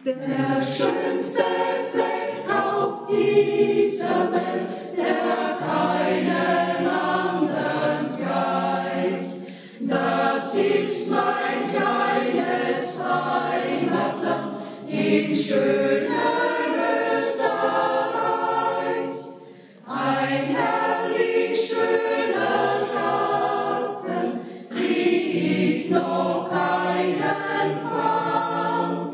Der schönste Fleck auf dieser Welt, der keinem anderen gleicht, das ist mein kleines Heimatland in schönem Österreich. Ein herrlich schöner Garten, wie ich noch keinen fand.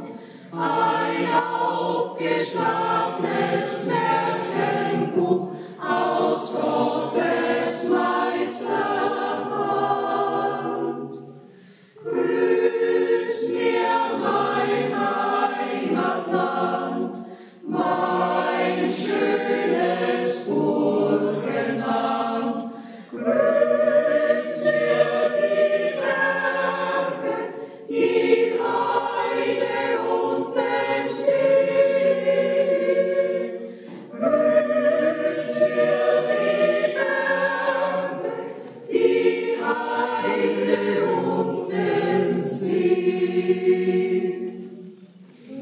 Ein aufgeschlagenes Märchenbuch aus Gottes Meisterhand. Grüß mir mein Heimatland, mein schönes Burgenland. Grüß mir die Berge, die Heide und den See. Grüß mir die Berge, die Heide und den See.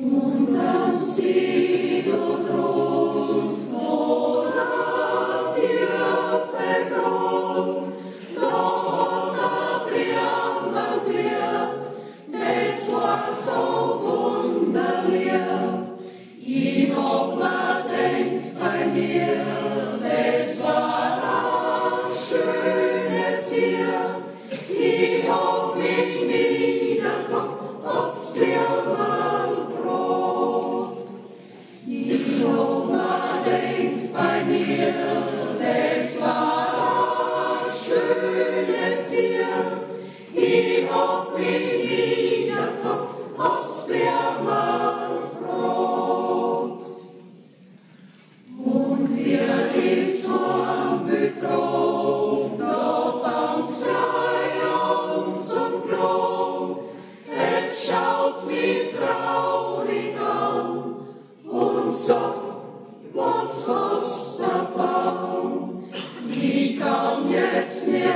Und am See dort rund, wo Latien vergrund, dort man blieb, das war so wunderlich. Ich hab mir denkt bei mir, das war eine schöne Zeit. Ich hab mich niedergeguckt, ob's Brot. Ich hab mir denkt bei mir, das war eine schöne Zeit. Ich hab mich niedergeguckt, ob's Brot. Und wir ist so am Betrug, doch fangt's frei an zum Klo. Es schaut mich traurig an und sagt, was hast davon? Ich kann jetzt nicht